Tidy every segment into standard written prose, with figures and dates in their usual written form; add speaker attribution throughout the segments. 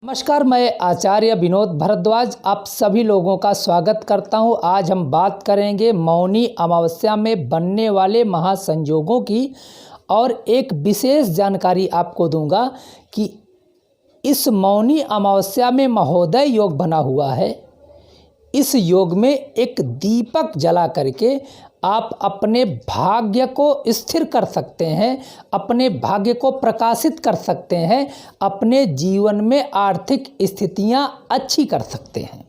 Speaker 1: नमस्कार, मैं आचार्य विनोद भारद्वाज आप सभी लोगों का स्वागत करता हूं। आज हम बात करेंगे मौनी अमावस्या में बनने वाले महासंयोगों की और एक विशेष जानकारी आपको दूंगा कि इस मौनी अमावस्या में महोदय योग बना हुआ है। इस योग में एक दीपक जला करके आप अपने भाग्य को स्थिर कर सकते हैं, अपने भाग्य को प्रकाशित कर सकते हैं, अपने जीवन में आर्थिक स्थितियां अच्छी कर सकते हैं।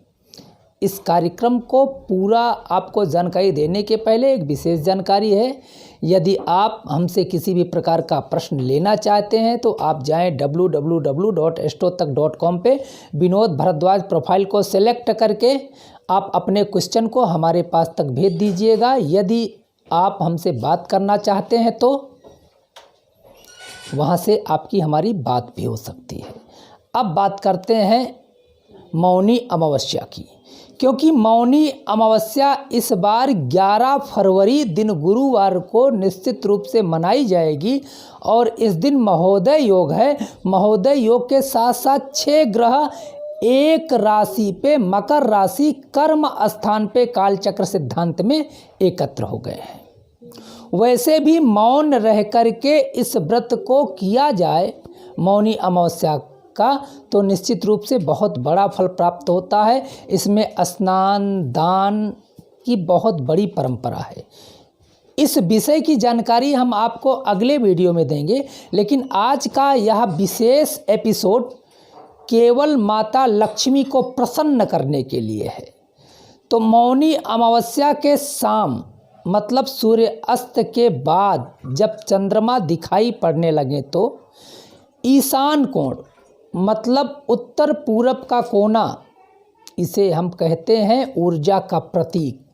Speaker 1: इस कार्यक्रम को पूरा आपको जानकारी देने के पहले एक विशेष जानकारी है। यदि आप हमसे किसी भी प्रकार का प्रश्न लेना चाहते हैं तो आप जाएं www.astrotak.com पे विनोद भारद्वाज प्रोफाइल को सेलेक्ट करके आप अपने क्वेश्चन को हमारे पास तक भेज दीजिएगा। यदि आप हमसे बात करना चाहते हैं तो वहाँ से आपकी हमारी बात भी हो सकती है। अब बात करते हैं मौनी अमावस्या की, क्योंकि मौनी अमावस्या इस बार 11 फरवरी दिन गुरुवार को निश्चित रूप से मनाई जाएगी और इस दिन महोदय योग है। महोदय योग के साथ साथ 6 ग्रह एक राशि पे मकर राशि कर्म स्थान पे कालचक्र सिद्धांत में एकत्र हो गए हैं। वैसे भी मौन रह करके इस व्रत को किया जाए मौनी अमावस्या का तो निश्चित रूप से बहुत बड़ा फल प्राप्त होता है। इसमें स्नान दान की बहुत बड़ी परंपरा है। इस विषय की जानकारी हम आपको अगले वीडियो में देंगे, लेकिन आज का यह विशेष एपिसोड केवल माता लक्ष्मी को प्रसन्न करने के लिए है। तो मौनी अमावस्या के शाम मतलब सूर्य अस्त के बाद जब चंद्रमा दिखाई पड़ने लगे तो ईशान कोण मतलब उत्तर पूरब का कोना, इसे हम कहते हैं ऊर्जा का प्रतीक।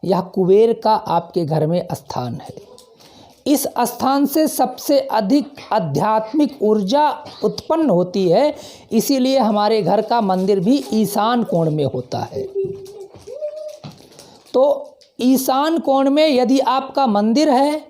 Speaker 1: यह कुबेर का आपके घर में स्थान है। इस स्थान से सबसे अधिक आध्यात्मिक ऊर्जा उत्पन्न होती है, इसीलिए हमारे घर का मंदिर भी ईशान कोण में होता है। तो ईशान कोण में यदि आपका मंदिर है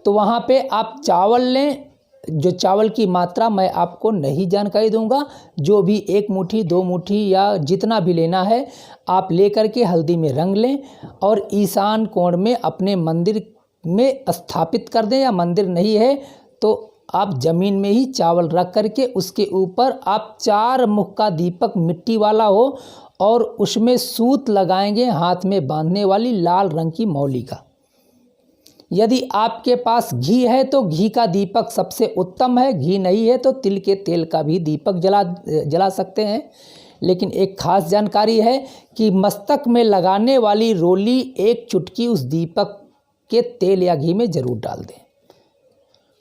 Speaker 1: तो वहाँ पे आप चावल लें। जो चावल की मात्रा मैं आपको नहीं जानकारी दूंगा, जो भी 1 मुट्ठी 2 मुट्ठी या जितना भी लेना है आप ले करके हल्दी में रंग लें और ईशान कोण में अपने मंदिर में स्थापित कर दें। या मंदिर नहीं है तो आप ज़मीन में ही चावल रख करके उसके ऊपर आप 4 मुख का दीपक मिट्टी वाला हो और उसमें सूत लगाएंगे, हाथ में बांधने वाली लाल रंग की मौली का। यदि आपके पास घी है तो घी का दीपक सबसे उत्तम है। घी नहीं है तो तिल के तेल का भी दीपक जला सकते हैं। लेकिन एक खास जानकारी है कि मस्तक में लगाने वाली रोली 1 चुटकी उस दीपक के तेल या घी में जरूर डाल दें।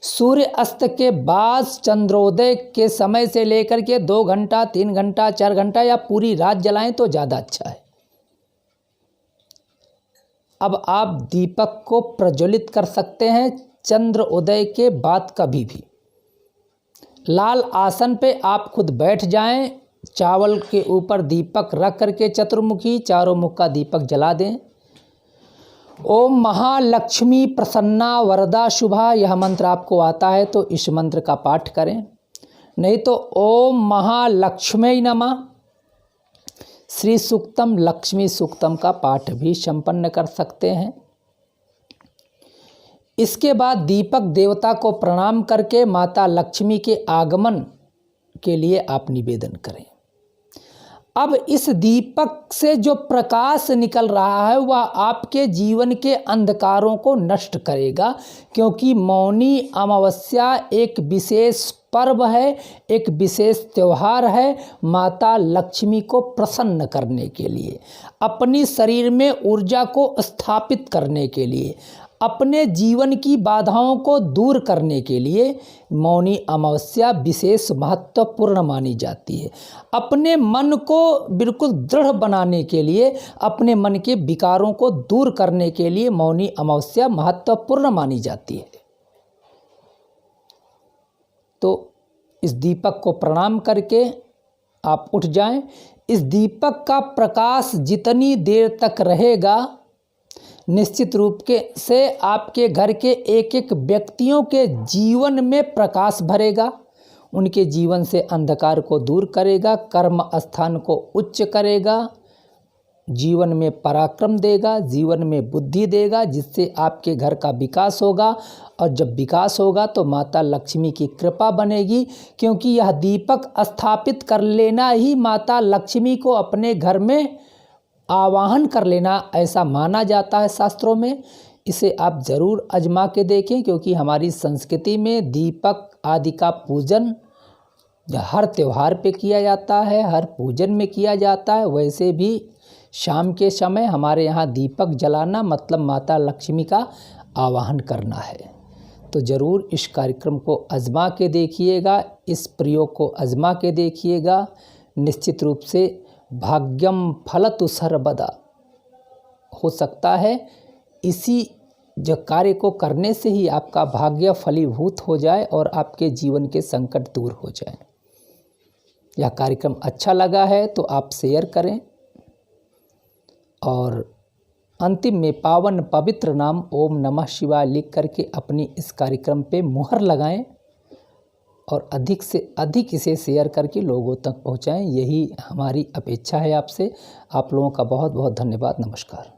Speaker 1: सूर्य अस्त के बाद चंद्रोदय के समय से लेकर के 2 घंटा 3 घंटा 4 घंटा या पूरी रात जलाएं तो ज़्यादा अच्छा है। अब आप दीपक को प्रज्वलित कर सकते हैं चंद्र उदय के बाद कभी भी। लाल आसन पे आप खुद बैठ जाएं, चावल के ऊपर दीपक रख करके चतुर्मुखी 4 मुख का दीपक जला दें। ओम महालक्ष्मी प्रसन्ना वरदा शुभा, यह मंत्र आपको आता है तो इस मंत्र का पाठ करें। नहीं तो ओम महालक्ष्मी नमः श्री सूक्तम लक्ष्मी सूक्तम का पाठ भी संपन्न कर सकते हैं। इसके बाद दीपक देवता को प्रणाम करके माता लक्ष्मी के आगमन के लिए आप निवेदन करें। अब इस दीपक से जो प्रकाश निकल रहा है वह आपके जीवन के अंधकारों को नष्ट करेगा, क्योंकि मौनी अमावस्या एक विशेष पर्व है, एक विशेष त्यौहार है माता लक्ष्मी को प्रसन्न करने के लिए, अपनी शरीर में ऊर्जा को स्थापित करने के लिए, अपने जीवन की बाधाओं को दूर करने के लिए मौनी अमावस्या विशेष महत्वपूर्ण मानी जाती है। अपने मन को बिल्कुल दृढ़ बनाने के लिए, अपने मन के विकारों को दूर करने के लिए मौनी अमावस्या महत्वपूर्ण मानी जाती है। तो इस दीपक को प्रणाम करके आप उठ जाएं। इस दीपक का प्रकाश जितनी देर तक रहेगा निश्चित रूप से आपके घर के एक एक व्यक्तियों के जीवन में प्रकाश भरेगा, उनके जीवन से अंधकार को दूर करेगा, कर्म स्थान को उच्च करेगा, जीवन में पराक्रम देगा, जीवन में बुद्धि देगा, जिससे आपके घर का विकास होगा। और जब विकास होगा तो माता लक्ष्मी की कृपा बनेगी, क्योंकि यह दीपक स्थापित कर लेना ही माता लक्ष्मी को अपने घर में आवाहन कर लेना ऐसा माना जाता है शास्त्रों में। इसे आप ज़रूर आजमा के देखें, क्योंकि हमारी संस्कृति में दीपक आदि का पूजन हर त्यौहार पे किया जाता है, हर पूजन में किया जाता है। वैसे भी शाम के समय हमारे यहाँ दीपक जलाना मतलब माता लक्ष्मी का आवाहन करना है। तो ज़रूर इस कार्यक्रम को आजमा के देखिएगा, इस प्रयोग को आजमा के देखिएगा। निश्चित रूप से भाग्यम फलतु सर्वदा, हो सकता है इसी जो कार्य को करने से ही आपका भाग्य फलीभूत हो जाए और आपके जीवन के संकट दूर हो जाए। यह कार्यक्रम अच्छा लगा है तो आप शेयर करें और अंतिम में पावन पवित्र नाम ओम नमः शिवाय लिख करके अपनी इस कार्यक्रम पे मुहर लगाएं और अधिक से अधिक इसे शेयर करके लोगों तक पहुंचाएं। यही हमारी अपेक्षा है आपसे। आप लोगों का बहुत बहुत धन्यवाद। नमस्कार।